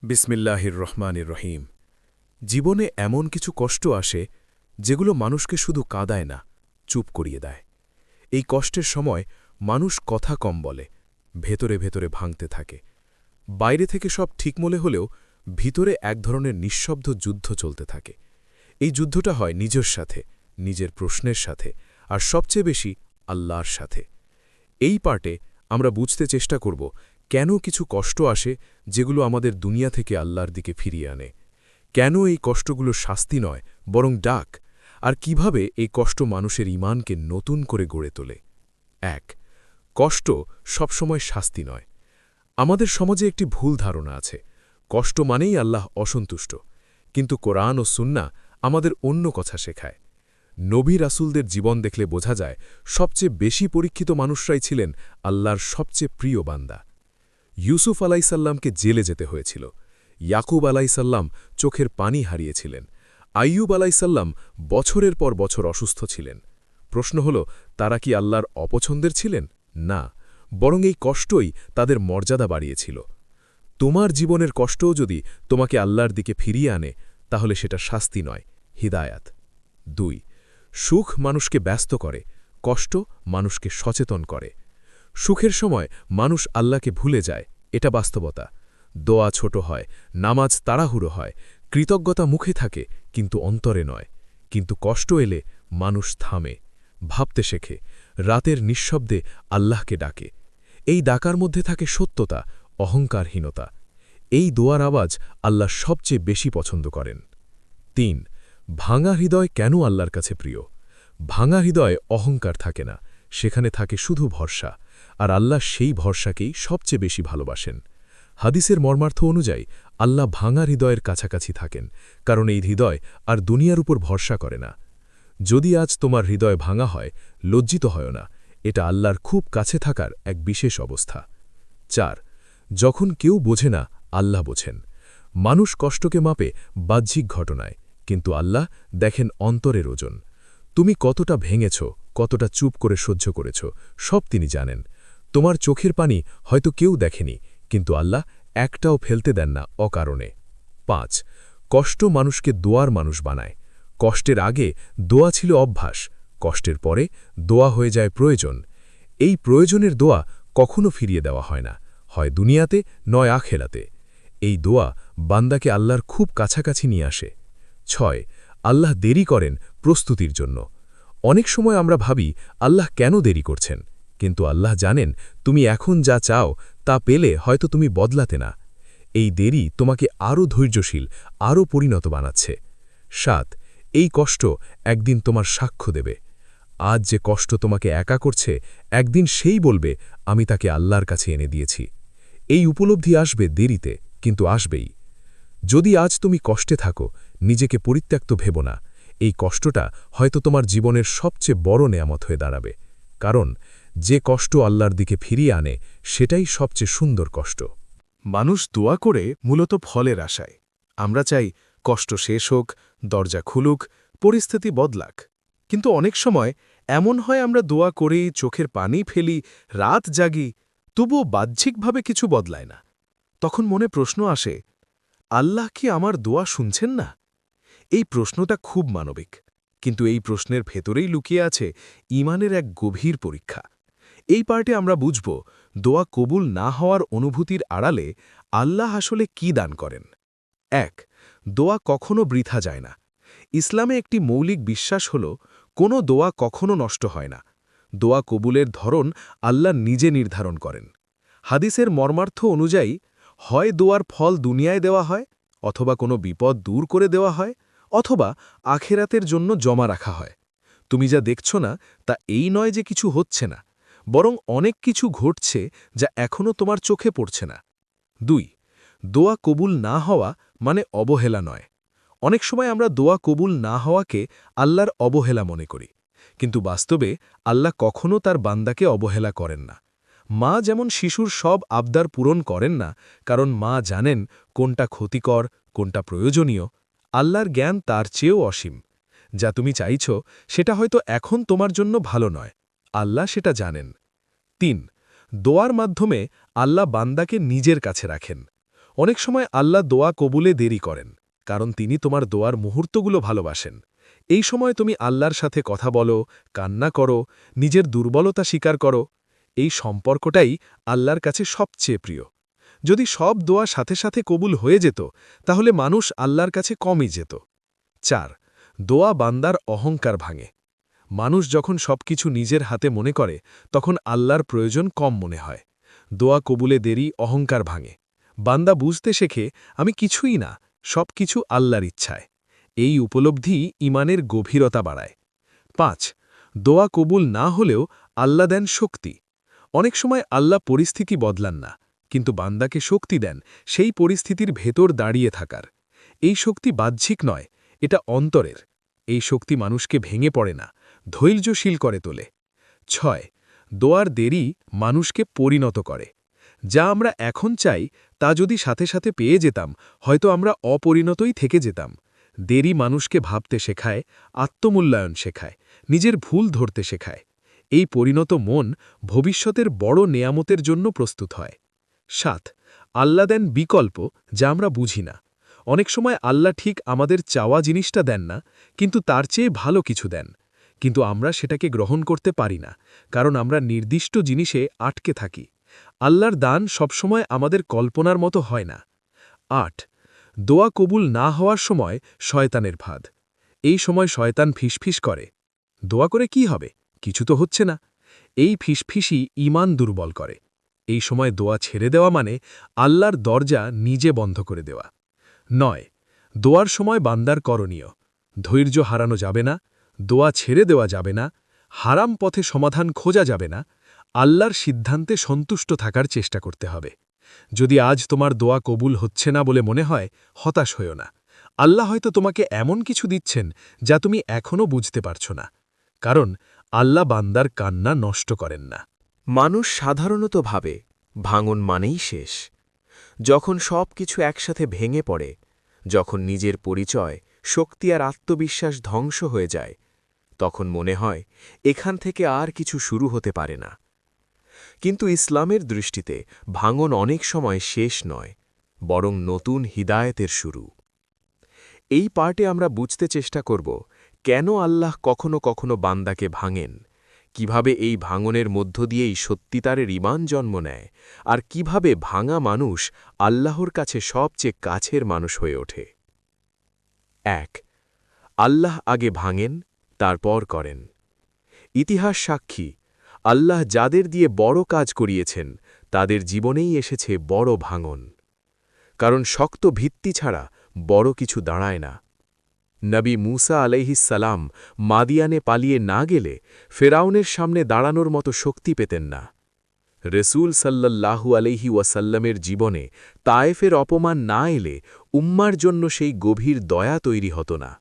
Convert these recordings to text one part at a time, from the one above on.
বিসমিল্লাহির রহমানির রহিম। জীবনে এমন কিছু কষ্ট আসে যেগুলো মানুষকে শুধু কাঁদায় না, চুপ করিয়ে দেয়। এই কষ্টের সময় মানুষ কথা কম বলে, ভেতরে ভেতরে ভাঙতে থাকে। বাইরে থেকে সব ঠিক মনে হলেও ভিতরে এক ধরনের নিঃশব্দ যুদ্ধ চলতে থাকে। এই যুদ্ধটা হয় নিজের সাথে, নিজের প্রশ্নের সাথে, আর সবচেয়ে বেশি আল্লাহর সাথে। এই পার্টে আমরা বুঝতে চেষ্টা করব কেন কিছু কষ্ট আসে যেগুলো আমাদের দুনিয়া থেকে আল্লাহর দিকে ফিরিয়ে আনে, কেন এই কষ্টগুলো শাস্তি নয় বরং ডাক, আর কিভাবে এই কষ্ট মানুষের ঈমানকে নতুন করে গড়ে তোলে। ১. কষ্ট সবসময় শাস্তি নয়। আমাদের সমাজে একটি ভুল ধারণা আছে, কষ্ট মানেই আল্লাহ অসন্তুষ্ট। কিন্তু কোরআন ও সুন্নাহ আমাদের অন্য কথা শেখায়। নবী রাসূলদের জীবন দেখলে বোঝা যায় সবচেয়ে বেশি পরীক্ষিত মানুষরাই ছিলেন আল্লাহর সবচেয়ে প্রিয় বান্দা। ইউসুফ আলাইসাল্লামকে জেলে যেতে হয়েছিল, ইয়াকুব আলাইসাল্লাম চোখের পানি হারিয়েছিলেন, আইয়ুব আলাইসাল্লাম বছরের পর বছর অসুস্থ ছিলেন। প্রশ্ন হল, তারা কি আল্লাহর অপছন্দের ছিলেন? না, বরং এই কষ্টই তাদের মর্যাদা বাড়িয়েছিল। তোমার জীবনের কষ্টও যদি তোমাকে আল্লাহর দিকে ফিরিয়ে আনে, তাহলে সেটা শাস্তি নয়, হিদায়াত। ২. সুখ মানুষকে ব্যস্ত করে, কষ্ট মানুষকে সচেতন করে। সুখের সময় মানুষ আল্লাহকে ভুলে যায়, এটা বাস্তবতা। দোয়া ছোট হয়, নামাজ তাড়াহুড়ো হয়, কৃতজ্ঞতা মুখে থাকে কিন্তু অন্তরে নয়। কিন্তু কষ্ট এলে মানুষ থামে, ভাবতে শেখে, রাতের নিঃশব্দে আল্লাহকে ডাকে। এই ডাকার মধ্যে থাকে সত্যতা, অহংকারহীনতা। এই দোয়ার আওয়াজ আল্লাহ সবচেয়ে বেশি পছন্দ করেন। ৩. ভাঙা হৃদয় কেন আল্লাহর কাছে প্রিয়? ভাঙা হৃদয়ে অহংকার থাকে না, সেখানে থাকে শুধু ভরসা, আর আল্লাহ সেই ভরসাকেই সবচেয়ে বেশি ভালোবাসেন। হাদিসের মর্মার্থ অনুযায়ী আল্লাহ ভাঙা হৃদয়ের কাছাকাছি থাকেন, কারণ এই হৃদয় আর দুনিয়ার উপর ভরসা করে না। যদি আজ তোমার হৃদয় ভাঙা হয়, লজ্জিত হয় না, এটা আল্লাহর খুব কাছে থাকার এক বিশেষ অবস্থা। ৪. যখন কেউ বোঝে না, আল্লাহ বোঝেন। মানুষ কষ্টকে মাপে বাহ্যিক ঘটনায়, কিন্তু আল্লাহ দেখেন অন্তরের ওজন। তুমি কতটা ভেঙেছ, কতটা চুপ করে সহ্য করেছ, সব তিনি জানেন। তোমার চোখের পানি হয়তো কেউ দেখেনি, কিন্তু আল্লাহ একটাও ফেলতে দেন না অকারণে। ৫. কষ্ট মানুষকে দোয়ার মানুষ বানায়। কষ্টের আগে দোয়া ছিল অভ্যাস, কষ্টের পরে দোয়া হয়ে যায় প্রয়োজন। এই প্রয়োজনের দোয়া কখনো ফিরিয়ে দেওয়া হয় না, হয় দুনিয়াতে নয় আখেরাতে। এই দোয়া বান্দাকে আল্লাহর খুব কাছাকাছি নিয়ে আসে। ৬. আল্লাহ দেরি করেন প্রস্তুতির জন্য। অনেক সময় আমরা ভাবি আল্লাহ কেন দেরি করছেন, কিন্তু আল্লাহ জানেন তুমি এখন যা চাও তা পেলে হয়তো তুমি বদলাতে না। এই দেরি তোমাকে আরও ধৈর্যশীল, আরও পরিণত বানাচ্ছে। ৭. এই কষ্ট একদিন তোমার সাক্ষ্য দেবে। আজ যে কষ্ট তোমাকে একা করছে, একদিন সেই বলবে আমি তাকে আল্লাহর কাছে এনে দিয়েছি। এই উপলব্ধি আসবে দেরিতে, কিন্তু আসবেই। যদি আজ তুমি কষ্টে থাকো, নিজেকে পরিত্যক্ত ভেবো না। এই কষ্টটা হয়তো তোমার জীবনের সবচেয়ে বড় নেয়ামত হয়ে দাঁড়াবে, কারণ যে কষ্ট আল্লাহর দিকে ফিরিয়ে আনে সেটাই সবচেয়ে সুন্দর কষ্ট। মানুষ দোয়া করে মূলত ফলের আশায়। আমরা চাই কষ্ট শেষ হোক, দরজা খুলুক, পরিস্থিতি বদলাক। কিন্তু অনেক সময় এমন হয় আমরা দোয়া করি, চোখের পানি ফেলি, রাত জাগি, তবুও বাহ্যিকভাবে কিছু বদলায় না। তখন মনে প্রশ্ন আসে, আল্লাহ কি আমার দোয়া শুনছেন না? এই প্রশ্নটা খুব মানবিক, কিন্তু এই প্রশ্নের ভেতরেই লুকিয়ে আছে ঈমানের এক গভীর পরীক্ষা। এই পার্টে আমরা বুঝব দোয়া কবুল না হওয়ার অনুভূতির আড়ালে আল্লাহ আসলে কি দান করেন। ১. দোয়া কখনো বৃথা যায় না। ইসলামে একটি মৌলিক বিশ্বাস হল, কোনো দোয়া কখনো নষ্ট হয় না। দোয়া কবুলের ধরন আল্লাহ নিজে নির্ধারণ করেন। হাদিসের মর্মার্থ অনুযায়ী হয় দোয়ার ফল দুনিয়ায় দেওয়া হয়, অথবা কোনো বিপদ দূর করে দেওয়া হয়, অথবা আখেরাতের জন্য জমা রাখা হয়। তুমি যা দেখছ না তা এই নয় যে কিছু হচ্ছে না, বরং অনেক কিছু ঘটছে যা এখনও তোমার চোখে পড়ছে না। ২. দোয়া কবুল না হওয়া মানে অবহেলা নয়। অনেক সময় আমরা দোয়া কবুল না হওয়াকে আল্লাহর অবহেলা মনে করি, কিন্তু বাস্তবে আল্লাহ কখনও তার বান্দাকে অবহেলা করেন না। মা যেমন শিশুর সব আবদার পূরণ করেন না, কারণ মা জানেন কোনটা ক্ষতিকর, কোনটা প্রয়োজনীয়। আল্লাহর জ্ঞান তার চেয়েও অসীম। যা তুমি চাইছ সেটা হয়তো এখন তোমার জন্য ভালো নয়, আল্লাহ সেটা জানেন। ৩. দোয়ার মাধ্যমে আল্লাহ বান্দাকে নিজের কাছে রাখেন। অনেক সময় আল্লাহ দোয়া কবুলে দেরি করেন, কারণ তিনি তোমার দোয়ার মুহূর্তগুলো ভালোবাসেন। এই সময় তুমি আল্লাহর সাথে কথা বলো, কান্না করো, নিজের দুর্বলতা স্বীকার করো। এই সম্পর্কটাই আল্লাহর কাছে সবচেয়ে প্রিয়। যদি সব দোয়া সাথে সাথে কবুল হয়ে যেত, তাহলে মানুষ আল্লাহর কাছে কমই যেত। 4. দোয়া বান্দার অহংকার ভাঙে। মানুষ যখন সবকিছু নিজের হাতে মনে করে, তখন আল্লাহর প্রয়োজন কম মনে হয়। দোয়া কবুলে দেরি অহংকার ভাঙে। বান্দা বুঝতে শেখে, আমি কিছুই না, সবকিছু আল্লাহর ইচ্ছায়। এই উপলব্ধি ঈমানের গভীরতা বাড়ায়। 5. দোয়া কবুল না হলেও আল্লাহ দেন শক্তি। অনেক সময় আল্লাহ পরিস্থিতি বদলান না, কিন্তু বান্দাকে শক্তি দেন সেই পরিস্থিতির ভেতর দাঁড়িয়ে থাকার। এই শক্তি বাহ্যিক নয়, এটা অন্তরের। এই শক্তি মানুষকে ভেঙে পড়ে না, ধৈর্যশীল করে তোলে। 6. দোয়ার দেরি মানুষকে পরিণত করে। যা আমরা এখন চাই তা যদি সাথে সাথে পেয়ে যেতাম, হয়তো আমরা অপরিণতই থেকে যেতাম। দেরি মানুষকে ভাবতে শেখায়, আত্মমূল্যায়ন শেখায়, নিজের ভুল ধরতে শেখায়। এই পরিণত মন ভবিষ্যতের বড় নেয়ামতের জন্য প্রস্তুত হয়। 7. আল্লাহ দেন বিকল্প, যা আমরা বুঝি না। অনেক সময় আল্লাহ ঠিক আমাদের চাওয়া জিনিসটা দেন না, কিন্তু তার চেয়ে ভালো কিছু দেন। কিন্তু আমরা সেটাকে গ্রহণ করতে পারি না, কারণ আমরা নির্দিষ্ট জিনিসে আটকে থাকি। আল্লাহর দান সবসময় আমাদের কল্পনার মতো হয় না। 8. দোয়া কবুল না হওয়ার সময় শয়তানের ফাঁদ। এই সময় শয়তান ফিসফিস করে, দোয়া করে কি হবে, কিছু তো হচ্ছে না। এই ফিসফিসই ঈমান দুর্বল করে। এই সময় দোয়া ছেড়ে দেওয়া মানে আল্লাহর দরজা নিজে বন্ধ করে দেওয়া। 9. দোয়ার সময় বান্দার করণীয়। ধৈর্য হারানো যাবে না, দোয়া ছেড়ে দেওয়া যাবে না, হারাম পথে সমাধান খোঁজা যাবে না। আল্লাহর সিদ্ধান্তে সন্তুষ্ট থাকার চেষ্টা করতে হবে। যদি আজ তোমার দোয়া কবুল হচ্ছে না বলে মনে হয়, হতাশ হইও না। আল্লাহ হয়তো তোমাকে এমন কিছু দিচ্ছেন যা তুমি এখনও বুঝতে পারছ না। কারণ আল্লাহ বান্দার কান্না নষ্ট করেন না। মানুষ সাধারণত ভাবে ভাঙন মানেই শেষ। যখন সব কিছু একসাথে ভেঙে পড়ে, যখন নিজের পরিচয়, শক্তি আর আত্মবিশ্বাস ধ্বংস হয়ে যায়, তখন মনে হয় এখান থেকে আর কিছু শুরু হতে পারে না। কিন্তু ইসলামের দৃষ্টিতে ভাঙন অনেক সময় শেষ নয়, বরং নতুন হিদায়েতের শুরু। এই পার্টে আমরা বুঝতে চেষ্টা করব কেন আল্লাহ কখনো কখনো বান্দাকে ভাঙেন, কিভাবে এই ভাঙনের মধ্য দিয়েই সত্যিকারের ঈমান জন্ম নেয়, আর কিভাবে ভাঙা মানুষ আল্লাহর কাছে সবচেয়ে কাছের মানুষ হয়ে ওঠে। 1. আল্লাহ আগে ভাঙেন, তারপর করেন। ইতিহাস সাক্ষী, আল্লাহ যাদের দিয়ে বড় কাজ করিয়েছেন, তাদের জীবনেই এসেছে বড় ভাঙন। কারণ শক্ত ভিত্তি ছাড়া বড় কিছু দাঁড়ায় না। নবী মুসা আলাইহিসসালাম মাদিয়ানে পালিয়ে না গেলে ফেরাউনের সামনে দাঁড়ানোর মতো শক্তি পেতেন না। রসুল সাল্লাল্লাহু আলাইহি ওয়াসাল্লামের জীবনে তায়েফের অপমান না এলে উম্মার জন্য সেই গভীর দয়া তৈরি হতো না।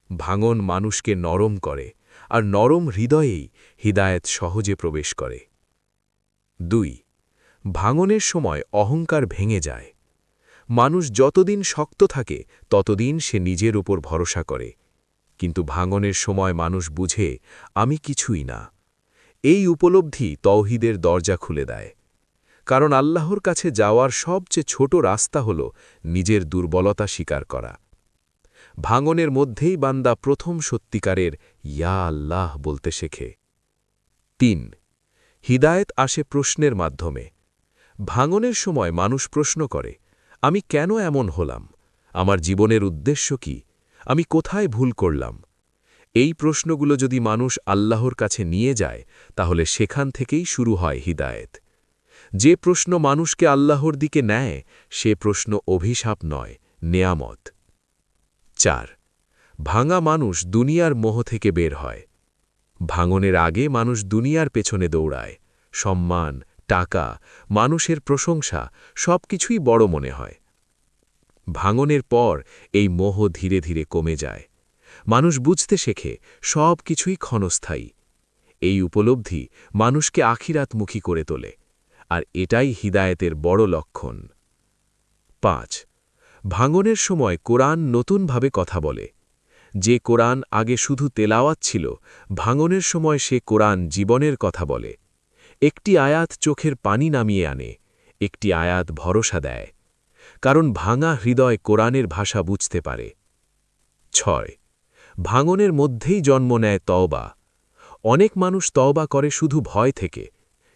ভাঙন মানুষকে নরম করে, আর নরম হৃদয়েই হিদায়েত সহজে প্রবেশ করে। 2. ভাঙনের সময় অহংকার ভেঙে যায়। মানুষ যতদিন শক্ত থাকে ততদিন সে নিজের উপর ভরসা করে, কিন্তু ভাঙনের সময় মানুষ বুঝে আমি কিছুই না। এই উপলব্ধি তৌহিদের দরজা খুলে দেয়। কারণ আল্লাহর কাছে যাওয়ার সবচেয়ে ছোট রাস্তা হল নিজের দুর্বলতা স্বীকার করা। ভাঙনের মধ্যেই বান্দা প্রথম সত্যিকারের ইয়া আল্লাহ বলতে শেখে। 3. হিদায়েত আসে প্রশ্নের মাধ্যমে। ভাঙনের সময় মানুষ প্রশ্ন করে, আমি কেন এমন হলাম, আমার জীবনের উদ্দেশ্য কি, আমি কোথায় ভুল করলাম। এই প্রশ্নগুলো যদি মানুষ আল্লাহর কাছে নিয়ে যায়, তাহলে সেখান থেকেই শুরু হয় হিদায়েত। যে প্রশ্ন মানুষকে আল্লাহর দিকে নেয়, সে প্রশ্ন অভিশাপ নয়, নেয়ামত। 4. ভাঙা মানুষ দুনিয়ার মোহ থেকে বের হয়। ভাঙনের আগে মানুষ দুনিয়ার পেছনে দৌড়ায়। সম্মান, টাকা, মানুষের প্রশংসা সবকিছুই বড় মনে হয়। ভাঙনের পর এই মোহ ধীরে ধীরে কমে যায়। মানুষ বুঝতে শেখে সব কিছুই ক্ষণস্থায়ী। এই উপলব্ধি মানুষকে আখিরাতমুখী করে তোলে, আর এটাই হিদায়েতের বড় লক্ষণ। 5. ভাঙনের সময় কোরআন নতুনভাবে কথা বলে। যে কোরআন আগে শুধু তেলাওয়াত ছিল, ভাঙনের সময় সে কোরআন জীবনের কথা বলে। একটি আয়াত চোখের পানি নামিয়ে আনে, একটি আয়াত ভরসা দেয়। কারণ ভাঙা হৃদয় কোরআনের ভাষা বুঝতে পারে। 6 ভাঙনের মধ্যেই জন্ম নেয় তওবা। অনেক মানুষ তওবা করে শুধু ভয় থেকে,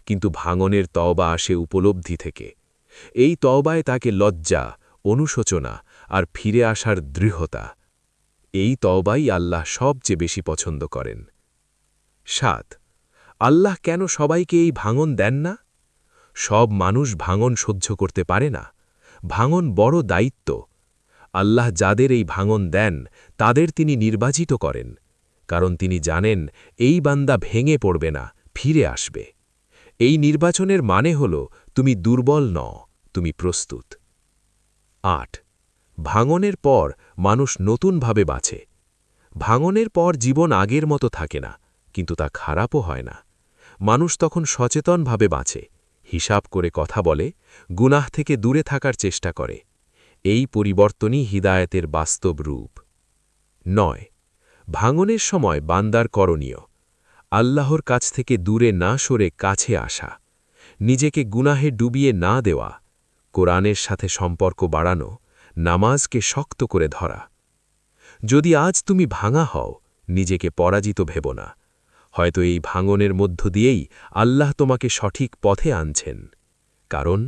কিন্তু ভাঙনের তওবা আসে উপলব্ধি থেকে। এই তওবায় তাকে লজ্জা, অনুশোচনা আর ফিরে আসার দৃঢ়তা। এই তওবাই আল্লাহ সবচেয়ে বেশি পছন্দ করেন। 7 আল্লাহ কেন সবাইকে এই ভাঙন দেন না? সব মানুষ ভাঙন সহ্য করতে পারে না। ভাঙন বড় দায়িত্ব। আল্লাহ যাদের এই ভাঙন দেন তাদের তিনি নির্বাচিত করেন, কারণ তিনি জানেন এই বান্দা ভেঙে পড়বে না, ফিরে আসবে। এই নির্বাচনের মানে হল তুমি দুর্বল নও, তুমি প্রস্তুত। 8 ভাঙনের পর মানুষ নতুনভাবে বাঁচে। ভাঙনের পর জীবন আগের মতো থাকে না, কিন্তু তা খারাপও হয় না। মানুষ তখন সচেতনভাবে বাঁচে, হিসাব করে কথা বলে, গুনাহ থেকে দূরে থাকার চেষ্টা করে। এই পরিবর্তনই হিদায়াতের বাস্তব রূপ। 9 ভাঙনের সময় বান্দার করণীয়। আল্লাহর কাছ থেকে দূরে না সরে কাছে আসা, নিজেকে গুনাহে ডুবিয়ে না দেওয়া, কোরআনের সাথে সম্পর্ক বাড়ানো, নামাজকে শক্ত করে ধরা। যদি আজ তুমি ভাঙা হও, নিজেকে পরাজিত ভেব না। হয়তো এই ভাঙনের মধ্য দিয়েই আল্লাহ তোমাকে সঠিক পথে আনছেন, কারণ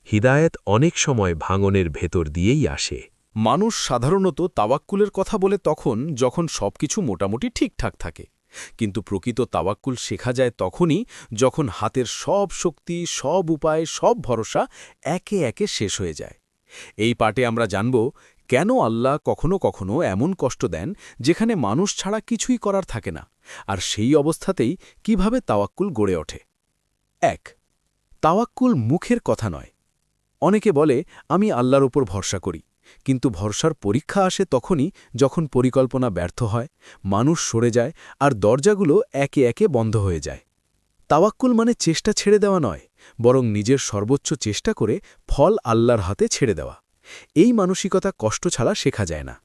হিদায়াত অনেক সময় ভাঙনের ভেতর দিয়েই আসে। মানুষ সাধারণত তাওয়াক্কুলের কথা বলে তখন যখন সবকিছু মোটামুটি ঠিকঠাক থাকে, কিন্তু প্রকৃত তাওয়াক্কুল শেখা যায় তখনই যখন হাতের সব শক্তি, সব উপায়, সব ভরসা একে একে শেষ হয়ে যায়। এই পাঠে আমরা জানব কেন আল্লাহ কখনো কখনো এমন কষ্ট দেন যেখানে মানুষ ছাড়া কিছুই করার থাকে না, আর সেই অবস্থাতেই কিভাবে তাওয়াক্কুল গড়ে ওঠে। 1 তাওয়াক্কুল মুখের কথা নয়। অনেকে বলে আমি আল্লাহর উপর ভরসা করি, কিন্তু ভরসার পরীক্ষা আসে তখনই যখন পরিকল্পনা ব্যর্থ হয়, মানুষ সরে যায় আর দরজাগুলো একে একে বন্ধ হয়ে যায়। তাওয়াক্কুল মানে চেষ্টা ছেড়ে দেওয়া নয়, বরং নিজের সর্বোচ্চ চেষ্টা করে ফল আল্লাহর হাতে ছেড়ে দেওয়া। এই মানসিকতা কষ্ট ছাড়া শেখা যায় না।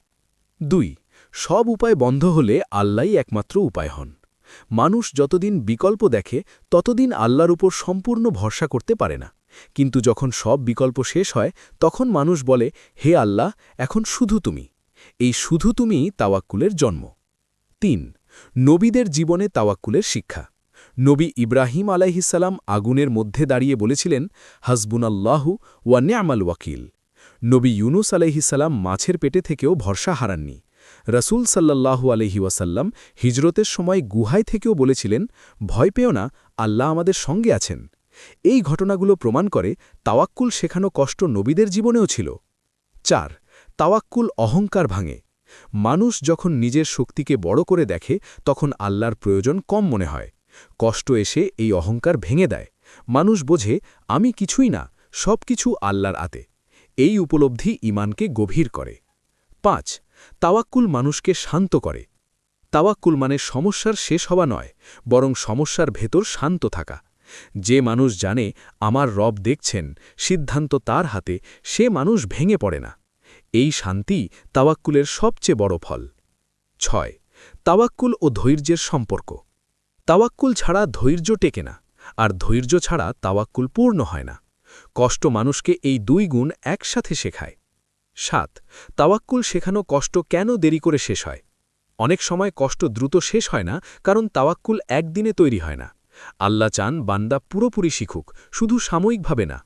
2 সব উপায় বন্ধ হলে আল্লাহই একমাত্র উপায় হন। মানুষ যতদিন বিকল্প দেখে ততদিন আল্লাহর উপর সম্পূর্ণ ভরসা করতে পারে না, কিন্তু যখন সব বিকল্প শেষ হয় তখন মানুষ বলে, হে আল্লাহ, এখন শুধু তুমি। এই শুধু তুমি তাওয়াক্কুলের জন্ম। 3 নবীদের জীবনে তাওয়াক্কুলের শিক্ষা। নবী ইব্রাহিম আলাইহিসসালাম আগুনের মধ্যে দাঁড়িয়ে বলেছিলেন, হাসবুনাল্লাহু ওয়া নি'মাল ওয়াকিল। নবী ইউনুস আলাইহিসসালাম মাছের পেটে থেকেও ভরসা হারাননি। রাসূল সাল্লাল্লাহু আলাইহি ওয়াসাল্লাম হিজরতের সময় গুহায় থেকেও বলেছিলেন, ভয় পেও না, আল্লাহ আমাদের সঙ্গে আছেন। এই ঘটনাগুলো প্রমাণ করে তাওয়াক্কুল শেখানো কষ্ট নবীদের জীবনেও ছিল। 4 তাওয়াক্কুল অহংকার ভাঙে। মানুষ যখন নিজের শক্তিকে বড় করে দেখে তখন আল্লাহর প্রয়োজন কম মনে হয়। কষ্ট এসে এই অহংকার ভেঙে দেয়। মানুষ বোঝে আমি কিছুই না, সব কিছু আল্লাহর হাতে। এই উপলব্ধি ঈমানকে গভীর করে। 5 তাওয়াক্কুল মানুষকে শান্ত করে। তাওয়াক্কুল মানে সমস্যার শেষ হওয়া নয়, বরং সমস্যার ভেতর শান্ত থাকা। যে মানুষ জানে আমার রব দেখছেন, সিদ্ধান্ত তার হাতে, সে মানুষ ভেঙে পড়ে না। এই শান্তি তাওয়াক্কুলের সবচেয়ে বড় ফল। 6 তাওয়াক্কুল ও ধৈর্যের সম্পর্ক। তাওয়াক্কুল ছাড়া ধৈর্য টেকে না, আর ধৈর্য ছাড়া তাওয়াক্কুল পূর্ণ হয় না। কষ্ট মানুষকে এই 2 গুণ একসাথে শেখায়। 7 তাওয়াক্কুল শেখানো কষ্ট কেন দেরি করে শেষ হয়? অনেক সময় কষ্ট দ্রুত শেষ হয় না, কারণ তাওয়াক্কুল একদিনে তৈরি হয় না। আল্লাহ চান বান্দা পুরোপুরি শিখুক, শুধু সাময়িকভাবে না।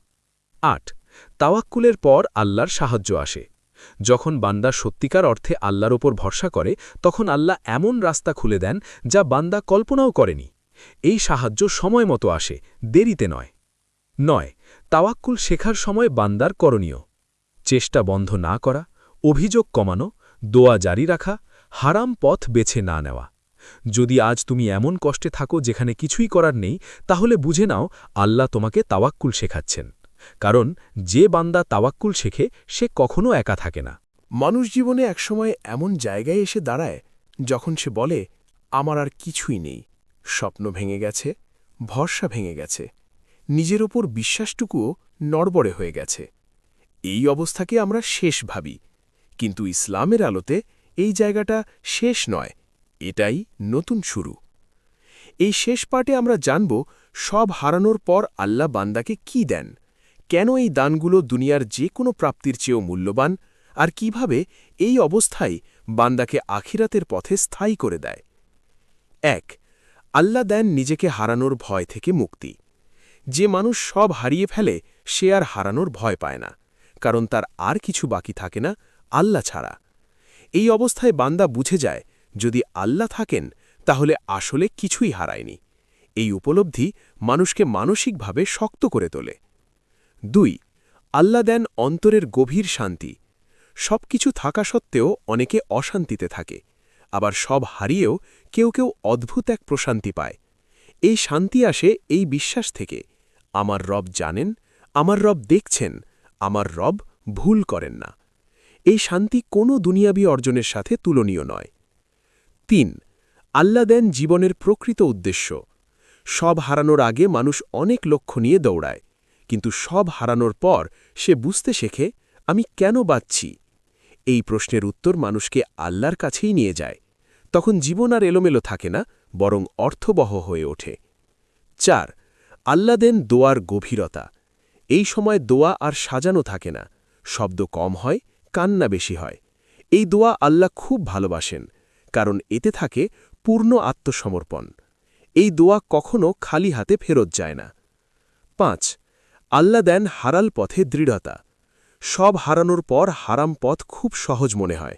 8 তাওয়াক্কুলের পর আল্লাহর সাহায্য আসে। যখন বান্দা সত্যিকার অর্থে আল্লাহর ওপর ভরসা করে তখন আল্লাহ এমন রাস্তা খুলে দেন যা বান্দা কল্পনাও করেনি। এই সাহায্য সময় মতো আসে, দেরিতে নয়। 9 তাওয়াক্কুল শেখার সময় বান্দার করণীয়। চেষ্টা বন্ধ না করা, অভিযোগ কমানো, দোয়া জারি রাখা, হারাম পথ বেছে না নেওয়া। যদি আজ তুমি এমন কষ্টে থাকো যেখানে কিছুই করার নেই, তাহলে বুঝে নাও আল্লাহ তোমাকে তাওয়াক্কুল শেখাচ্ছেন। কারণ যে বান্দা তাওয়াক্কুল শেখে সে কখনো একা থাকে না। মানুষ জীবনে একসময় এমন জায়গায় এসে দাঁড়ায় যখন সে বলে, আমার আর কিছুই নেই। স্বপ্ন ভেঙে গেছে, ভরসা ভেঙে গেছে, নিজের ওপর বিশ্বাসটুকুও নড়বড়ে হয়ে গেছে। এই অবস্থাকে আমরা শেষ ভাবি, কিন্তু ইসলামের আলোতে এই জায়গাটা শেষ নয়, এটাই নতুন শুরু। এই শেষ পার্টে আমরা জানব সব হারানোর পর আল্লাহ বান্দাকে কি দেন, কেন এই দানগুলো দুনিয়ার যে কোনো প্রাপ্তির চেয়েও মূল্যবান, আর কিভাবে এই অবস্থায় বান্দাকে আখিরাতের পথে স্থায়ী করে দেয়। ১. আল্লাহ দেন নিজেকে হারানোর ভয় থেকে মুক্তি। যে মানুষ সব হারিয়ে ফেলে সে আর হারানোর ভয় পায় না, কারণ তার আর কিছু বাকি থাকে না আল্লাহ ছাড়া। এই অবস্থায় বান্দা বুঝে যায়, যদি আল্লাহ থাকেন তাহলে আসলে কিছুই হারায়নি। এই উপলব্ধি মানুষকে মানসিকভাবে শক্ত করে তোলে। ২. আল্লাহ দেন অন্তরের গভীর শান্তি। সব কিছু থাকা সত্ত্বেও অনেকে অশান্তিতে থাকে, আবার সব হারিয়েও কেউ কেউ অদ্ভুত এক প্রশান্তি পায়। এই শান্তি আসে এই বিশ্বাস থেকে, আমার রব জানেন, আমার রব দেখছেন, আমার রব ভুল করেন না। এই শান্তি কোনো দুনিয়াবী অর্জনের সাথে তুলনীয় নয়। ৩. আল্লাহ দেন জীবনের প্রকৃত উদ্দেশ্য। সব হারানোর আগে মানুষ অনেক লক্ষ্য নিয়ে দৌড়ায়, কিন্তু সব হারানোর পর সে বুঝতে শেখে, আমি কেন বাঁচছি। এই প্রশ্নের উত্তর মানুষকে আল্লাহর কাছেই নিয়ে যায়। তখন জীবন আর এলোমেলো থাকে না, বরং অর্থবহ হয়ে ওঠে। ৪. আল্লাহ দেন দোয়ার গভীরতা। এই সময় দোয়া আর সাজানো থাকে না, শব্দ কম হয়, কান্না বেশি হয়। এই দোয়া আল্লাহ খুব ভালোবাসেন, কারণ এতে থাকে পূর্ণ আত্মসমর্পণ। এই দোয়া কখনো খালি হাতে ফেরত যায় না। ৫. আল্লাহ দেন হারাল পথে দৃঢ়তা। সব হারানোর পর হারাম পথ খুব সহজ মনে হয়,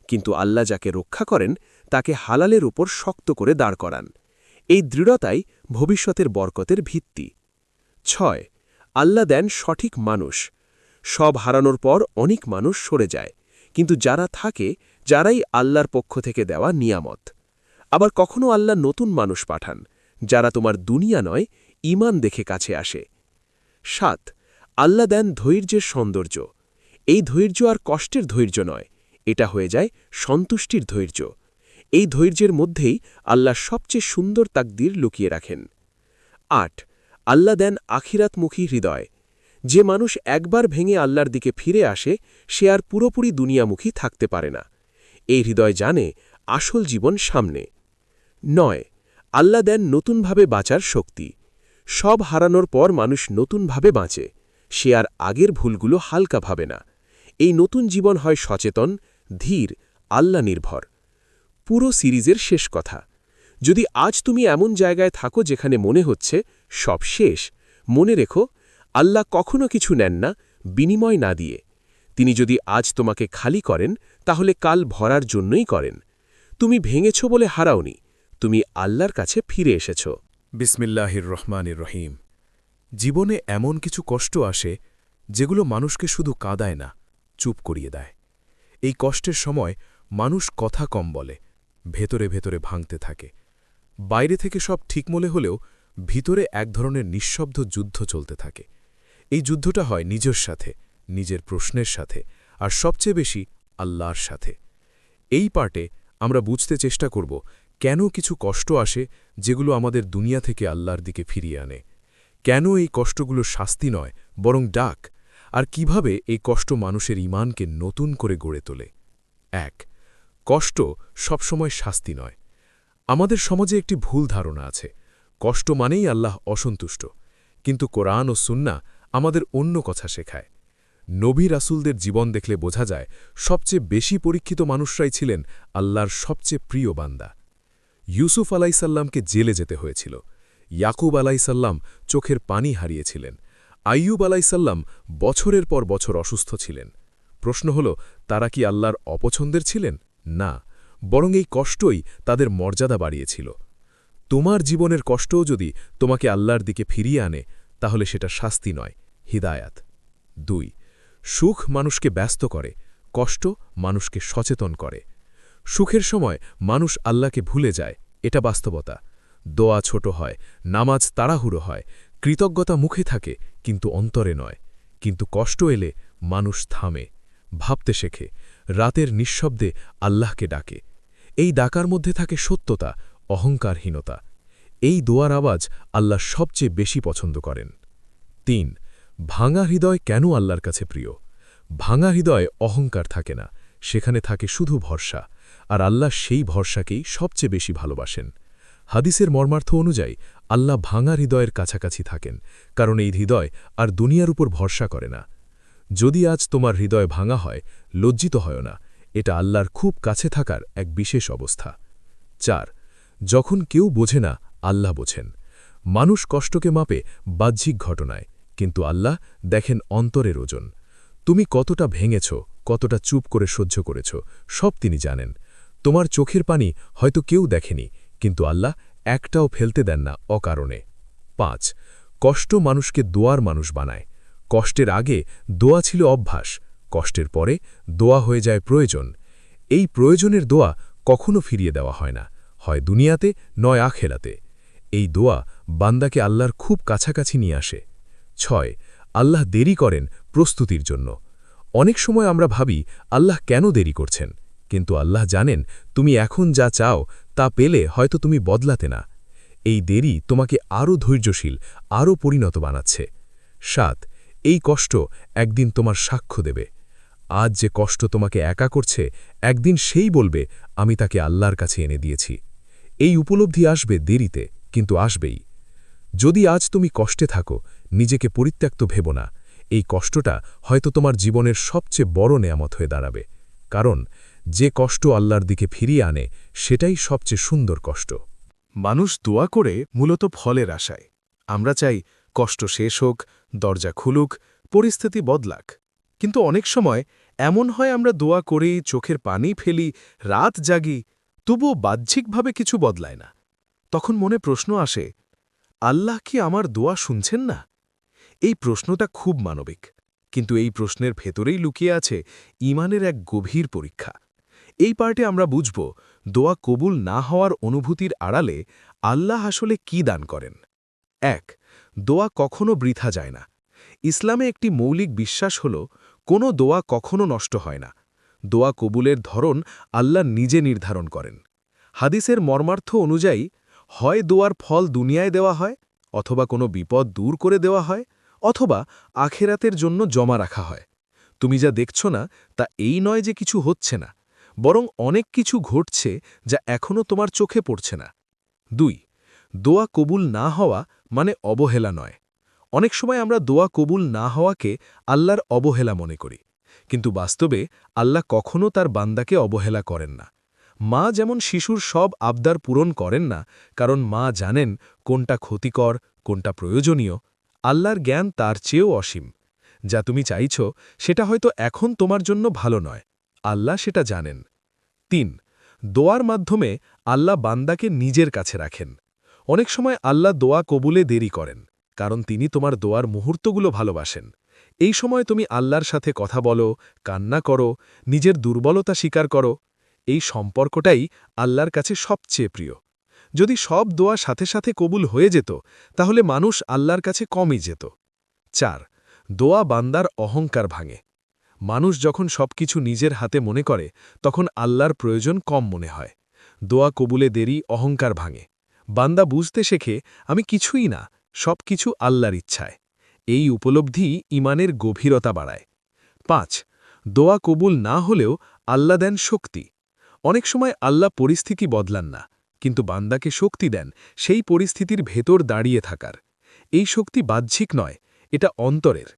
কিন্তু আল্লাহ যাকে রক্ষা করেন তাকে হালালের উপর শক্ত করে দাঁড় করান। এই দৃঢ়তাই ভবিষ্যতের বরকতের ভিত্তি। ৬. আল্লাহ দেন সঠিক মানুষ। সব হারানোর পর অনেক মানুষ সরে যায়, কিন্তু যারা থাকে, যারাই আল্লাহর পক্ষ থেকে দেওয়া নিয়ামত। আবার কখনো আল্লাহ নতুন মানুষ পাঠান, যারা তোমার দুনিয়া নয়, ঈমান দেখে কাছে আসে। ৭. আল্লাহ দেন ধৈর্যের সৌন্দর্য। এই ধৈর্য আর কষ্টের ধৈর্য নয়, এটা হয়ে যায় সন্তুষ্টির ধৈর্য। এই ধৈর্যের মধ্যেই আল্লাহ সবচেয়ে সুন্দর তাকদীর লুকিয়ে রাখেন। ৮. আল্লাহ দেন আখিরাতমুখী হৃদয়। যে মানুষ একবার ভেঙে আল্লাহর দিকে ফিরে আসে সে আর পুরোপুরি দুনিয়ামুখী থাকতে পারে না। এই হৃদয় জানে আসল জীবন সামনে। ৯. আল্লাহ দেন নতুনভাবে বাঁচার শক্তি। সব হারানোর পর মানুষ নতুনভাবে বাঁচে, সে আর আগের ভুলগুলো হালকা ভাবে না। এই নতুন জীবন হয় সচেতন, ধীর, আল্লাহ নির্ভর। পুরো সিরিজের শেষ কথা, যদি আজ তুমি এমন জায়গায় থাকো যেখানে মনে হচ্ছে সব শেষ, মনে রেখো, আল্লাহ কখনো কিছু নেন না বিনিময় না দিয়ে। তিনি যদি আজ তোমাকে খালি করেন তাহলে কাল ভরার জন্যই করেন। তুমি ভেঙেছ বলে হারাওনি, তুমি আল্লাহর কাছে ফিরে এসেছ। বিসমিল্লাহির রহমানির রহিম। জীবনে এমন কিছু কষ্ট আসে যেগুলো মানুষকে শুধু কাঁদায় না, চুপ করিয়ে দেয়। এই কষ্টের সময় মানুষ কথা কম বলে, ভেতরে ভেতরে ভাঙতে থাকে। বাইরে থেকে সব ঠিক মনে হলেও ভিতরে এক ধরনের নিঃশব্দ যুদ্ধ চলতে থাকে। এই যুদ্ধটা হয় নিজের সাথে, নিজের প্রশ্নের সাথে, আর সবচেয়ে বেশি আল্লাহর সাথে। এই পার্টে আমরা বুঝতে চেষ্টা করব কেন কিছু কষ্ট আসে যেগুলো আমাদের দুনিয়া থেকে আল্লাহর দিকে ফিরিয়ে আনে, কেন এই কষ্টগুলো শাস্তি নয় বরং ডাক, আর কিভাবে এই কষ্ট মানুষের ঈমানকে নতুন করে গড়ে তোলে। ১. কষ্ট সবসময় শাস্তি নয়। আমাদের সমাজে একটি ভুল ধারণা আছে, কষ্ট মানেই আল্লাহ অসন্তুষ্ট, কিন্তু কোরআন ও সুন্নাহ আমাদের অন্য কথা শেখায়। নবী রাসূলদের জীবন দেখলে বোঝা যায় সবচেয়ে বেশি পরীক্ষিত মানুষরাই ছিলেন আল্লাহর সবচেয়ে প্রিয় বান্দা। ইউসুফ আলাইসাল্লামকে জেলে যেতে হয়েছিল, ইয়াকুব আলাইসাল্লাম চোখের পানি হারিয়েছিলেন, আইয়ুব আলাইসাল্লাম বছরের পর বছর অসুস্থ ছিলেন। প্রশ্ন হল, তারা কি আল্লাহর অপছন্দের ছিলেন? না, বরং এই কষ্টই তাদের মর্যাদা বাড়িয়েছিল। তোমার জীবনের কষ্টও যদি তোমাকে আল্লাহর দিকে ফিরিয়ে আনে তাহলে সেটা শাস্তি নয়, হিদায়াত। ২. সুখ মানুষকে ব্যস্ত করে, কষ্ট মানুষকে সচেতন করে। সুখের সময় মানুষ আল্লাহকে ভুলে যায়, এটা বাস্তবতা। দোয়া ছোট হয়, নামাজ তাড়াহুড়ো হয়, কৃতজ্ঞতা মুখে থাকে কিন্তু অন্তরে নয়। কিন্তু কষ্ট এলে মানুষ থামে, ভাবতে শেখে, রাতের নিঃশব্দে আল্লাহকে ডাকে। এই ডাকার মধ্যে থাকে সত্যতা, অহংকারহীনতা। এই দোয়ার আওয়াজ আল্লাহ সবচেয়ে বেশি পছন্দ করেন। ৩. ভাঙা হৃদয় কেন আল্লাহর কাছে প্রিয়? ভাঙা হৃদয়ে অহংকার থাকে না, সেখানে থাকে শুধু ভরসা, আর আল্লাহ সেই ভরসাকেই সবচেয়ে বেশি ভালোবাসেন। হাদিসের মর্মার্থ অনুযায়ী আল্লাহ ভাঙা হৃদয়ের কাছাকাছি থাকেন, কারণ এই হৃদয় আর দুনিয়ার উপর ভরসা করে না। যদি আজ তোমার হৃদয় ভাঙা হয়, লজ্জিত হয় না, এটা আল্লাহর খুব কাছে থাকার এক বিশেষ অবস্থা। 4 যখন কেউ বোঝে না, আল্লাহ বোঝেন। মানুষ কষ্টকে মাপে বাহ্যিক ঘটনায়, কিন্তু আল্লাহ দেখেন অন্তরের ওজন। তুমি কতটা ভেঙেছ, কতটা চুপ করে সহ্য করেছ, সব তিনি জানেন। তোমার চোখের পানি হয়তো কেউ দেখেনি, কিন্তু আল্লাহ একটাও ফেলতে দেন না অকারণে। 5 কষ্ট মানুষকে দোয়ার মানুষ বানায়। কষ্টের আগে দোয়া ছিল অভ্যাস, কষ্টের পরে দোয়া হয়ে যায় প্রয়োজন। এই প্রয়োজনের দোয়া কখনো ফিরিয়ে দেওয়া হয় না, হয় দুনিয়াতে নয় আখেরাতে। এই দোয়া বান্দাকে আল্লাহর খুব কাছাকাছি নিয়ে আসে। 6 আল্লাহ দেরি করেন প্রস্তুতির জন্য। অনেক সময় আমরা ভাবি আল্লাহ কেন দেরি করছেন, কিন্তু আল্লাহ জানেন তুমি এখন যা চাও তা পেলে হয়তো তুমি বদলাতে না। এই দেরি তোমাকে আরও ধৈর্যশীল, আরও পরিণত বানাচ্ছে। 7 এই কষ্ট একদিন তোমার সাক্ষ্য দেবে। আজ যে কষ্ট তোমাকে একা করছে, একদিন সেই বলবে আমি তাকে আল্লাহর কাছে এনে দিয়েছি। এই উপলব্ধি আসবে দেরিতে, কিন্তু আসবেই। যদি আজ তুমি কষ্টে থাকো, নিজেকে পরিত্যক্ত ভেবো না। এই কষ্টটা হয়তো তোমার জীবনের সবচেয়ে বড় নেয়ামত হয়ে দাঁড়াবে, কারণ যে কষ্ট আল্লাহর দিকে ফিরিয়ে আনে সেটাই সবচেয়ে সুন্দর কষ্ট। মানুষ দোয়া করে মূলত ফলের আশায়। আমরা চাই কষ্ট শেষ হোক, দরজা খুলুক, পরিস্থিতি বদলাক। কিন্তু অনেক সময় এমন হয় আমরা দোয়া করেই চোখের পানি ফেলি, রাত জাগি, তবুও বাহ্যিকভাবে কিছু বদলায় না। তখন মনে প্রশ্ন আসে, আল্লাহ কি আমার দোয়া শুনছেন না? এই প্রশ্নটা খুব মানবিক, কিন্তু এই প্রশ্নের ভেতরেই লুকিয়ে আছে ঈমানের এক গভীর পরীক্ষা। এই পার্টে আমরা বুঝব দোয়া কবুল না হওয়ার অনুভূতির আড়ালে আল্লাহ আসলে কি দান করেন। 1 দোয়া কখনো বৃথা যায় না। ইসলামে একটি মৌলিক বিশ্বাস হল কোনো দোয়া কখনো নষ্ট হয় না। দোয়া কবুলের ধরন আল্লাহ নিজে নির্ধারণ করেন। হাদিসের মর্মার্থ অনুযায়ী হয় দোয়ার ফল দুনিয়ায় দেওয়া হয়, অথবা কোনো বিপদ দূর করে দেওয়া হয়, অথবা আখেরাতের জন্য জমা রাখা হয়। তুমি যা দেখছ না তা এই নয় যে কিছু হচ্ছে না, বরং অনেক কিছু ঘটছে যা এখনও তোমার চোখে পড়ছে না। 2 দোয়া কবুল না হওয়া মানে অবহেলা নয়। অনেক সময় আমরা দোয়া কবুল না হওয়াকে আল্লাহর অবহেলা মনে করি, কিন্তু বাস্তবে আল্লাহ কখনও তার বান্দাকে অবহেলা করেন না। মা যেমন শিশুর সব আবদার পূরণ করেন না, কারণ মা জানেন কোনটা ক্ষতিকর, কোনটা প্রয়োজনীয়। আল্লাহর জ্ঞান তার চেয়েও অসীম। যা তুমি চাইছ সেটা হয়তো এখন তোমার জন্য ভালো নয়, আল্লাহ সেটা জানেন। 3 দোয়ার মাধ্যমে আল্লাহ বান্দাকে নিজের কাছে রাখেন। অনেক সময় আল্লাহ দোয়া কবুলে দেরি করেন, কারণ তিনি তোমার দোয়ার মুহূর্তগুলো ভালোবাসেন। এই সময় তুমি আল্লাহর সাথে কথা বলো, কান্না করো, নিজের দুর্বলতা স্বীকার করো। এই সম্পর্কটাই আল্লাহর কাছে সবচেয়ে প্রিয়। যদি সব দোয়া সাথে সাথে কবুল হয়ে যেত, তাহলে মানুষ আল্লাহর কাছে কমই যেত। 4 দোয়া বান্দার অহংকার ভাঙে। মানুষ যখন সবকিছু নিজের হাতে মনে করে, তখন আল্লাহর প্রয়োজন কম মনে হয়। দোয়া কবুলে দেরি অহংকার ভাঙে। বান্দা বুঝতে শেখে আমি কিছুই না, সবকিছু আল্লাহর ইচ্ছায়। এই উপলব্ধি ঈমানের গভীরতা বাড়ায়। 5 দোয়া কবুল না হলেও আল্লাহ দেন শক্তি। অনেক সময় আল্লাহ পরিস্থিতি বদলান না, কিন্তু বান্দাকে শক্তি দেন সেই পরিস্থিতির ভেতর দাঁড়িয়ে থাকার। এই শক্তি বাহ্যিক নয়, এটা অন্তরের।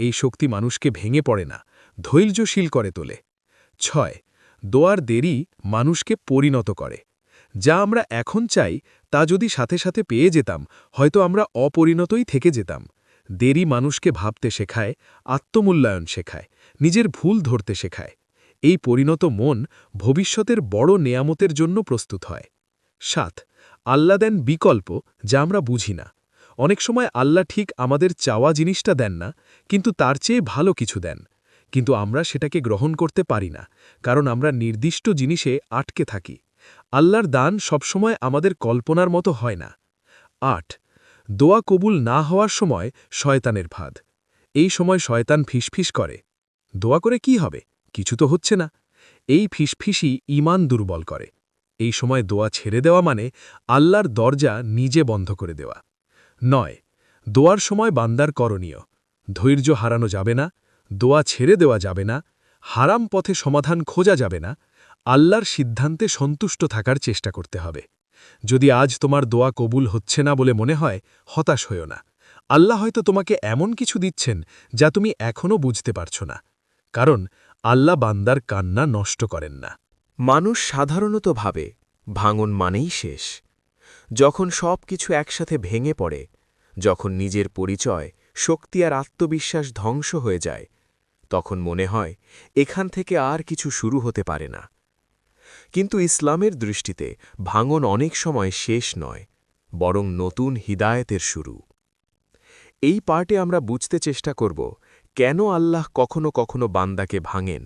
এই শক্তি মানুষকে ভেঙে পড়ে না, ধৈর্যশীল করে তোলে। 6 দোয়ার দেরি মানুষকে পরিণত করে। যা আমরা এখন চাই তা যদি সাথে সাথে পেয়ে যেতাম, হয়তো আমরা অপরিণতই থেকে যেতাম। দেরি মানুষকে ভাবতে শেখায়, আত্মমূল্যায়ন শেখায়, নিজের ভুল ধরতে শেখায়। এই পরিণত মন ভবিষ্যতের বড় নেয়ামতের জন্য প্রস্তুত হয়। 7 আল্লাহ দেন বিকল্প, যা আমরা বুঝি না। অনেক সময় আল্লাহ ঠিক আমাদের চাওয়া জিনিসটা দেন না, কিন্তু তার চেয়ে ভালো কিছু দেন। কিন্তু আমরা সেটাকে গ্রহণ করতে পারি না, কারণ আমরা নির্দিষ্ট জিনিসে আটকে থাকি। আল্লাহর দান সবসময় আমাদের কল্পনার মতো হয় না। 8 দোয়া কবুল না হওয়ার সময় শয়তানের ফাঁদ। এই সময় শয়তান ফিসফিস করে, দোয়া করে কি হবে, কিছু তো হচ্ছে না। এই ফিসফিসই ঈমান দুর্বল করে। এই সময় দোয়া ছেড়ে দেওয়া মানে আল্লাহর দরজা নিজে বন্ধ করে দেওয়া। 9 দোয়ার সময় বান্দার করণীয়। ধৈর্য হারানো যাবে না, দোয়া ছেড়ে দেওয়া যাবে না, হারাম পথে সমাধান খোঁজা যাবে না। আল্লাহর সিদ্ধান্তে সন্তুষ্ট থাকার চেষ্টা করতে হবে। যদি আজ তোমার দোয়া কবুল হচ্ছে না বলে মনে হয়, হতাশ হইও না। আল্লাহ হয়তো তোমাকে এমন কিছু দিচ্ছেন যা তুমি এখনও বুঝতে পারছো না। কারণ আল্লাহ বান্দার কান্না নষ্ট করেন না। মানুষ সাধারণত ভাবে ভাঙন মানেই শেষ। যখন সব কিছু একসাথে ভেঙে পড়ে, যখন নিজের পরিচয়, শক্তি আর আত্মবিশ্বাস ধ্বংস হয়ে যায়, তখন মনে হয় এখান থেকে আর কিছু শুরু হতে পারে না। কিন্তু ইসলামের দৃষ্টিতে ভাঙন অনেক সময় শেষ নয়, বরং নতুন হিদায়েতের শুরু। এই পার্টে আমরা বুঝতে চেষ্টা করব কেন আল্লাহ কখনো কখনো বান্দাকে ভাঙেন,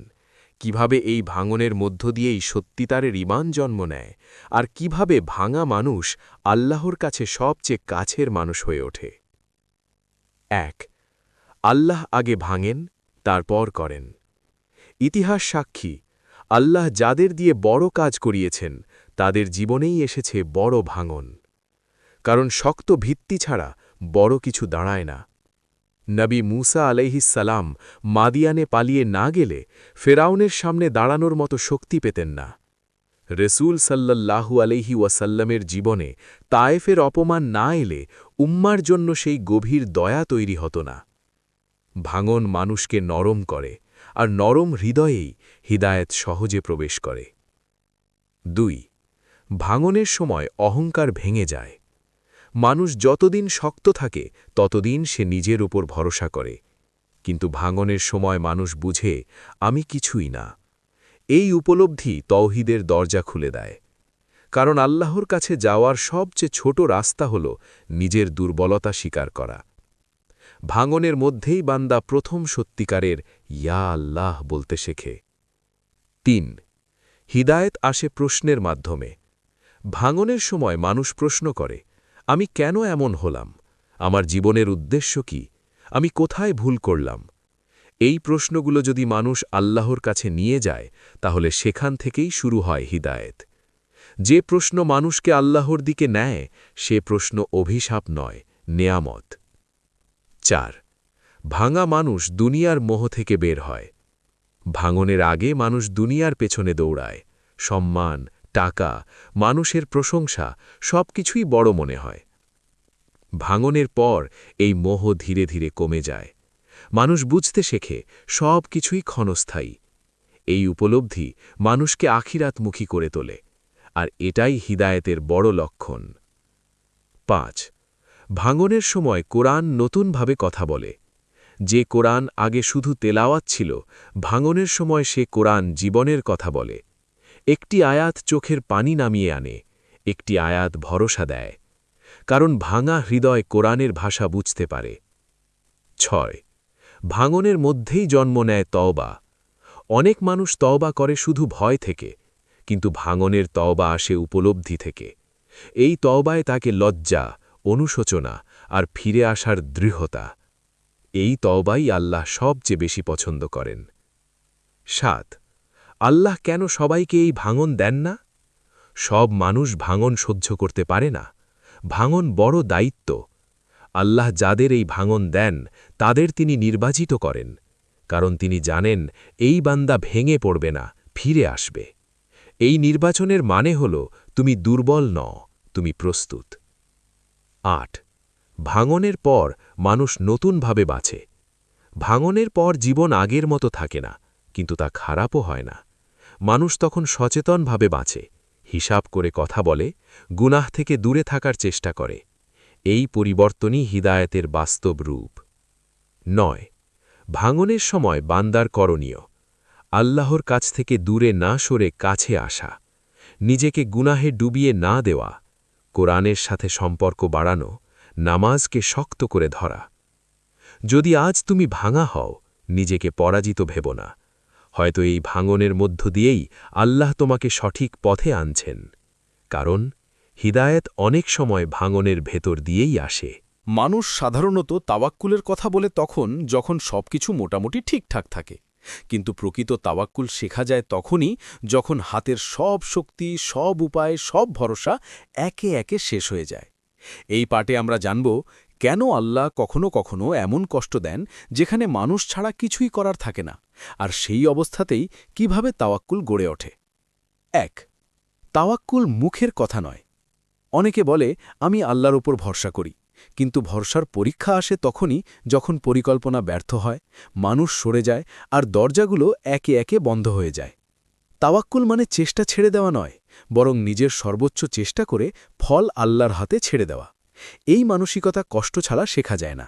কিভাবে এই ভাঙনের মধ্য দিয়েই সত্যিকারের ঈমান জন্ম নেয়, আর কিভাবে ভাঙা মানুষ আল্লাহর কাছে সবচেয়ে কাছের মানুষ হয়ে ওঠে। ১. আল্লাহ আগে ভাঙেন, তারপর করেন। ইতিহাস সাক্ষী, আল্লাহ যাদের দিয়ে বড় কাজ করিয়েছেন তাদের জীবনেই এসেছে বড় ভাঙন। কারণ শক্ত ভিত্তি ছাড়া বড় কিছু দাঁড়ায় না। নবী মুসা আলাইহিসসালাম মাদিয়ানে পালিয়ে না গেলে ফেরাউনের সামনে দাঁড়ানোর মতো শক্তি পেতেন না। রসুল সাল্লাল্লাহু আলাইহি ওয়াসাল্লামের জীবনে তায়েফের অপমান না এলে উম্মার জন্য সেই গভীর দয়া তৈরি হতো না। ভাঙন মানুষকে নরম করে, আর নরম হৃদয়েই হিদায়েত সহজে প্রবেশ করে। ২. ভাঙনের সময় অহংকার ভেঙে যায়। মানুষ যতদিন শক্ত থাকে ততদিন সে নিজের উপর ভরসা করে, কিন্তু ভাঙনের সময় মানুষ বুঝে আমি কিছুই না। এই উপলব্ধি তৌহিদের দরজা খুলে দেয়। কারণ আল্লাহর কাছে যাওয়ার সবচেয়ে ছোট রাস্তা হল নিজের দুর্বলতা স্বীকার করা। ভাঙনের মধ্যেই বান্দা প্রথম সত্যিকারের ইয়া আল্লাহ বলতে শেখে। ৩. হিদায়েত আসে প্রশ্নের মাধ্যমে। ভাঙনের সময় মানুষ প্রশ্ন করে, আমি কেন এমন হলাম? আমার জীবনের উদ্দেশ্য কি? আমি কোথায় ভুল করলাম? এই প্রশ্নগুলো যদি মানুষ আল্লাহর কাছে নিয়ে যায়, তাহলে সেখান থেকেই শুরু হয় হিদায়েত। যে প্রশ্ন মানুষকে আল্লাহর দিকে নেয়, সে প্রশ্ন অভিশাপ নয়, নেয়ামত। ৪. ভাঙা মানুষ দুনিয়ার মোহ থেকে বের হয়। ভাঙনের আগে মানুষ দুনিয়ার পেছনে দৌড়ায়। সম্মান, টাকা, মানুষের প্রশংসা সবকিছুই বড় মনে হয়। ভাঙনের পর এই মোহ ধীরে ধীরে কমে যায়। মানুষ বুঝতে শেখে সব কিছুই ক্ষণস্থায়ী। এই উপলব্ধি মানুষকে আখিরাতমুখী করে তোলে, আর এটাই হিদায়েতের বড় লক্ষণ। ৫. ভাঙনের সময় কোরআন নতুনভাবে কথা বলে। যে কোরআন আগে শুধু তেলাওয়াত ছিল, ভাঙনের সময় সে কোরআন জীবনের কথা বলে। একটি আয়াত চোখের পানি নামিয়ে আনে, একটি আয়াত ভরসা দেয়। কারণ ভাঙা হৃদয় কোরআনের ভাষা বুঝতে পারে। ৬. ভাঙনের মধ্যেই জন্ম নেয় তওবা। অনেক মানুষ তওবা করে শুধু ভয় থেকে, কিন্তু ভাঙনের তওবা আসে উপলব্ধি থেকে। এই তওবায় তাকে লজ্জা, অনুশোচনা আর ফিরে আসার দৃঢ়তা। এই তওবাই আল্লাহ সবচেয়ে বেশি পছন্দ করেন। ৭. আল্লাহ কেন সবাইকে এই ভাঙন দেন না? সব মানুষ ভাঙন সহ্য করতে পারে না। ভাঙন বড় দায়িত্ব। আল্লাহ যাদের এই ভাঙন দেন তাদের তিনি নির্বাচিত করেন, কারণ তিনি জানেন এই বান্দা ভেঙে পড়বে না, ফিরে আসবে। এই নির্বাচনের মানে হল তুমি দুর্বল নও, তুমি প্রস্তুত। ৮. ভাঙনের পর মানুষ নতুনভাবে বাঁচে। ভাঙনের পর জীবন আগের মতো থাকে না, কিন্তু তা খারাপও হয় না। মানুষ তখন সচেতনভাবে বাঁচে, হিসাব করে কথা বলে, গুনাহ থেকে দূরে থাকার চেষ্টা করে। এই পরিবর্তনই হিদায়েতের বাস্তব রূপ। ৯. ভাঙনের সময় বান্দার করণীয়। আল্লাহর কাছ থেকে দূরে না সরে কাছে আসা, নিজেকে গুনাহে ডুবিয়ে না দেওয়া, কোরআনের সাথে সম্পর্ক বাড়ানো, নামাজকে শক্ত করে ধরা। যদি আজ তুমি ভাঙা হও, নিজেকে পরাজিত ভেবো না। হয়তো এই ভাঙনের মধ্য দিয়েই আল্লাহ তোমাকে সঠিক পথে আনছেন। কারণ হিদায়েত অনেক সময় ভাঙনের ভেতর দিয়েই আসে। মানুষ সাধারণত তাওয়াক্কুলের কথা বলে তখন যখন সবকিছু মোটামুটি ঠিকঠাক থাকে, কিন্তু প্রকৃত তাওয়াক্কুল শেখা যায় তখনই যখন হাতের সব শক্তি, সব উপায়, সব ভরসা একে একে শেষ হয়ে যায়। এই পাঠে আমরা জানব কেন আল্লাহ কখনো কখনো এমন কষ্ট দেন যেখানে মানুষ ছাড়া কিছুই করার থাকে না, আর সেই অবস্থাতেই কিভাবে তাওয়াক্কুল গড়ে ওঠে। ১. তাওয়াক্কুল মুখের কথা নয়, অনেকে বলে আমি আল্লাহর উপর ভরসা করি, কিন্তু ভরসার পরীক্ষা আসে তখনই যখন পরিকল্পনা ব্যর্থ হয়, মানুষ সরে যায় আর দরজাগুলো একে একে বন্ধ হয়ে যায়। তাওয়াক্কুল মানে চেষ্টা ছেড়ে দেওয়া নয়, বরং নিজের সর্বোচ্চ চেষ্টা করে ফল আল্লাহর হাতে ছেড়ে দেওয়া। এই মানসিকতা কষ্ট ছাড়া শেখা যায় না।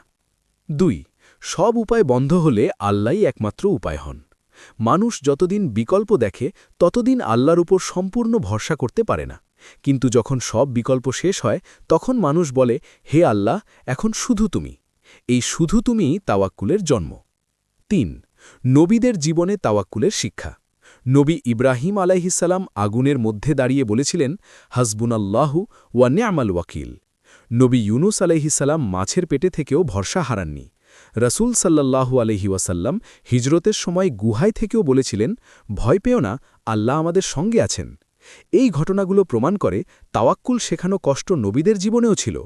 2. সব উপায় বন্ধ হলে আল্লাহই একমাত্র উপায় হন। মানুষ যতদিন বিকল্প দেখে ততদিন আল্লাহর উপর সম্পূর্ণ ভরসা করতে পারে না, কিন্তু যখন সব বিকল্প শেষ হয় তখন মানুষ বলে, হে আল্লাহ, এখন শুধু তুমি। এই শুধু তুমিই তাওয়াক্কুলের জন্ম। 3. নবীদের জীবনে তাওয়াক্কুলের শিক্ষা। নবী ইব্রাহিম আলাইহিসসালাম আগুনের মধ্যে দাঁড়িয়ে বলেছিলেন, হাসবুনাল্লাহু ওয়া নি'মাল ওয়াকিল। নবী ইউনুস আলাইহিসসালাম মাছের পেটে থেকেও ভরসা হারাননি। রাসূল সাল্লাল্লাহু আলাইহি ওয়াসাল্লাম হিজরতের সময় গুহায় থেকেও বলেছিলেন, ভয় পেও না, আল্লাহ আমাদের সঙ্গে আছেন। এই ঘটনাগুলো প্রমাণ করে তাওয়াক্কুল শেখানো কষ্ট নবীদের জীবনেও ছিল।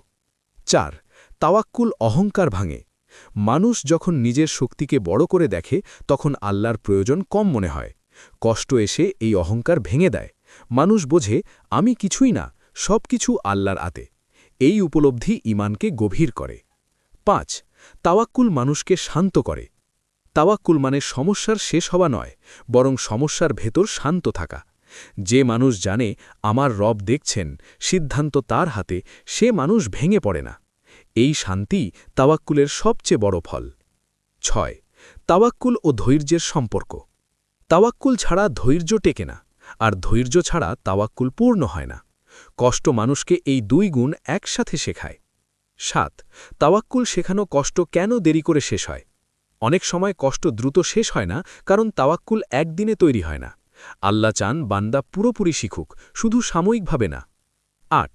4. তাওয়াক্কুল অহংকার ভাঙে। মানুষ যখন নিজের শক্তিকে বড় করে দেখে তখন আল্লাহর প্রয়োজন কম মনে হয়। কষ্ট এসে এই অহংকার ভেঙে দেয়। মানুষ বোঝে, আমি কিছুই না, সব কিছু আল্লাহর হাতে। এই উপলব্ধি ঈমানকে গভীর করে। 5. তাওয়াক্কুল মানুষকে শান্ত করে। তাওয়াক্কুল মানে সমস্যার শেষ হওয়া নয়, বরং সমস্যার ভেতর শান্ত থাকা। যে মানুষ জানে আমার রব দেখছেন, সিদ্ধান্ত তার হাতে, সে মানুষ ভেঙে পড়ে না। এই শান্তি তাওয়াক্কুলের সবচেয়ে বড় ফল। 6. তাওয়াক্কুল ও ধৈর্যের সম্পর্ক। তাওয়াক্কুল ছাড়া ধৈর্য টেকে না, আর ধৈর্য ছাড়া তাওয়াক্কুল পূর্ণ হয় না। কষ্ট মানুষকে এই 2 গুণ একসাথে শেখায়। 7. তাওয়াক্কুল শেখানো কষ্ট কেন দেরি করে শেষ হয়। অনেক সময় কষ্ট দ্রুত শেষ হয় না, কারণ তাওয়াক্কুল একদিনে তৈরি হয় না। আল্লাহ চান বান্দা পুরোপুরি শিখুক, শুধু সাময়িকভাবে না। 8.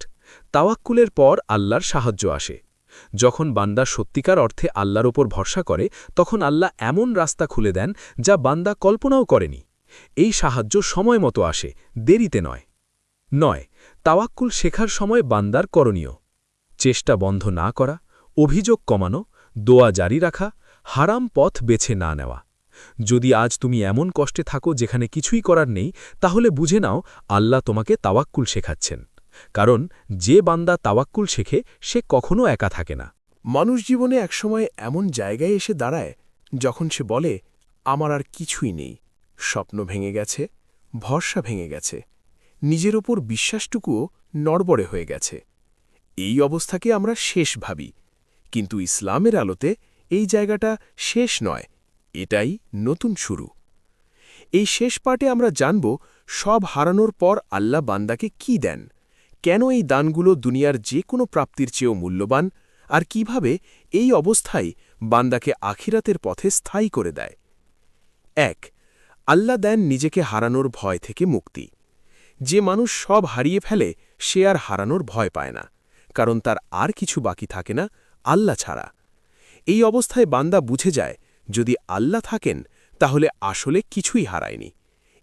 তাওয়াক্কুলের পর আল্লাহর সাহায্য আসে। যখন বান্দা সত্যিকার অর্থে আল্লাহর ওপর ভরসা করে তখন আল্লাহ এমন রাস্তা খুলে দেন যা বান্দা কল্পনাও করেনি। এই সাহায্য সময় মতো আসে, দেরিতে নয়। 9. তাওয়াক্কুল শেখার সময় বান্দার করণীয়। চেষ্টা বন্ধ না করা, অভিযোগ কমানো, দোয়া জারি রাখা, হারাম পথ বেছে না নেওয়া। যদি আজ তুমি এমন কষ্টে থাকো যেখানে কিছুই করার নেই, তাহলে বুঝে নাও আল্লাহ তোমাকে তাওয়াক্কুল শেখাচ্ছেন। কারণ যে বান্দা তাওয়াক্কুল শেখে সে কখনো একা থাকে না। মানুষ জীবনে একসময় এমন জায়গায় এসে দাঁড়ায় যখন সে বলে, আমার আর কিছুই নেই, স্বপ্ন ভেঙে গেছে, ভরসা ভেঙে গেছে, নিজের ওপর বিশ্বাসটুকুও নড়বড়ে হয়ে গেছে। এই অবস্থাকে আমরা শেষ ভাবি, কিন্তু ইসলামের আলোতে এই জায়গাটা শেষ নয়, এটাই নতুন শুরু। এই শেষ পার্টে আমরা জানব সব হারানোর পর আল্লাহ বান্দাকে কি দেন, কেন এই দানগুলো দুনিয়ার যে কোনো প্রাপ্তির চেয়েও মূল্যবান, আর কিভাবে এই অবস্থায় বান্দাকে আখিরাতের পথে স্থায়ী করে দেয়। 1. আল্লাহ দেন নিজেকে হারানোর ভয় থেকে মুক্তি। যে মানুষ সব হারিয়ে ফেলে সে আর হারানোর ভয় পায় না, কারণ তার আর কিছু বাকি থাকে না আল্লাহ ছাড়া। এই অবস্থায় বান্দা বুঝে যায়, যদি আল্লাহ থাকেন তাহলে আসলে কিছুই হারায়নি।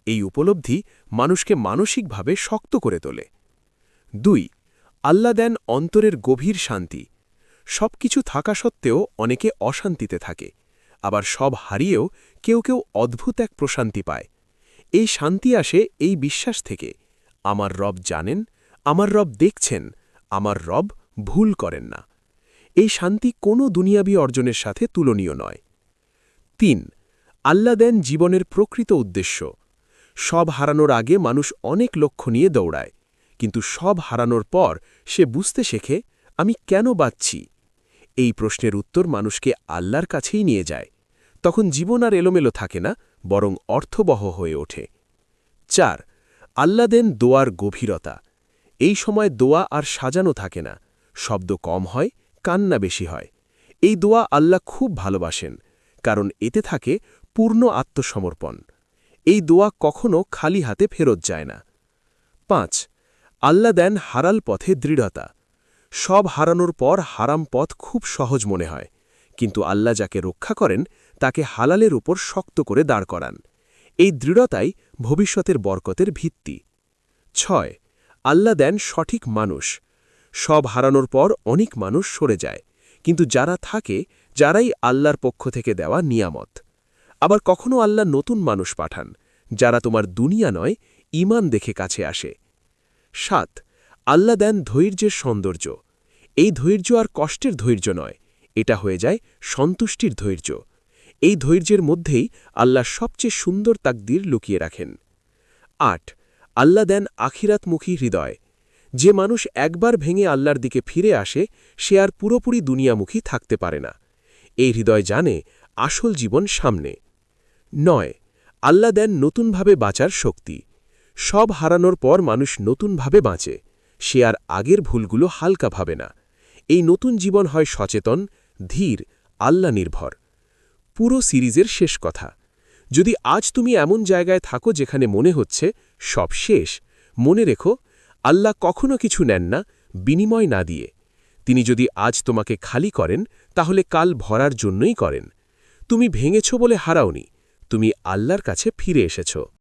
এই উপলব্ধি মানুষকে মানসিকভাবে শক্ত করে তোলে। 2. আল্লাহ দেন অন্তরের গভীর শান্তি। সব কিছু থাকা সত্ত্বেও অনেকে অশান্তিতে থাকে, আবার সব হারিয়েও কেউ কেউ অদ্ভুত এক প্রশান্তি পায়। এই শান্তি আসে এই বিশ্বাস থেকে, আমার রব জানেন, আমার রব দেখছেন, আমার রব ভুল করেন না। এই শান্তি কোনো দুনিয়াবী অর্জনের সাথে তুলনীয় নয়। 3. আল্লাহ দেন জীবনের প্রকৃত উদ্দেশ্য। সব হারানোর আগে মানুষ অনেক লক্ষ্য নিয়ে দৌড়ায়, কিন্তু সব হারানোর পর সে বুঝতে শেখে, আমি কেন বাঁচছি। এই প্রশ্নের উত্তর মানুষকে আল্লাহর কাছেই নিয়ে যায়। তখন জীবন আর এলোমেলো থাকে না, বরং অর্থবহ হয়ে ওঠে। 4. আল্লাহ দেন দোয়ার গভীরতা। এই সময় দোয়া আর সাজানো থাকে না, শব্দ কম হয়, কান্না বেশি হয়। এই দোয়া আল্লাহ খুব ভালোবাসেন, কারণ এতে থাকে পূর্ণ আত্মসমর্পণ। এই দোয়া কখনো খালি হাতে ফেরত যায় না। 5. আল্লাহ দেন হারাল পথে দৃঢ়তা। সব হারানোর পর হারাম পথ খুব সহজ মনে হয়, কিন্তু আল্লাহ যাকে রক্ষা করেন তাকে হালালের উপর শক্ত করে দাঁড় করান। এই দৃঢ়তাই ভবিষ্যতের বরকতের ভিত্তি। 6. আল্লাহ দেন সঠিক মানুষ। সব হারানোর পর অনেক মানুষ সরে যায়, কিন্তু যারা থাকে, যারাই আল্লাহর পক্ষ থেকে দেওয়া নিয়ামত। আবার কখনো আল্লাহ নতুন মানুষ পাঠান, যারা তোমার দুনিয়া নয়, ঈমান দেখে কাছে আসে। 7. আল্লাহ দেন ধৈর্যের সৌন্দর্য। এই ধৈর্য আর কষ্টের ধৈর্য নয়, এটা হয়ে যায় সন্তুষ্টির ধৈর্য। এই ধৈর্যের মধ্যেই আল্লাহ সবচেয়ে সুন্দর তাকদীর লুকিয়ে রাখেন। ৮ আল্লাহ দেন আখিরাতমুখী হৃদয়। যে মানুষ একবার ভেঙে আল্লাহর দিকে ফিরে আসে সে আর পুরোপুরি দুনিয়ামুখী থাকতে পারে না। এই হৃদয় জানে আসল জীবন সামনে। ৯ আল্লাহ দেন নতুনভাবে বাঁচার শক্তি। সব হারানোর পর মানুষ নতুনভাবে বাঁচে, সে আর আগের ভুলগুলো হালকা ভাবে না। এই নতুন জীবন হয় সচেতন, ধীর, আল্লাহ নির্ভর। পুরো সিরিজের শেষ কথা, যদি আজ তুমি এমন জায়গায় থাকো যেখানে মনে হচ্ছে সব শেষ, মনে রেখো আল্লাহ কখনো কিছু নেন না বিনিময় না দিয়ে। তিনি যদি আজ তোমাকে খালি করেন তাহলে কাল ভরার জন্যই করেন। তুমি ভেঙেছ বলে হারাওনি, তুমি আল্লাহর কাছে ফিরে এসেছ।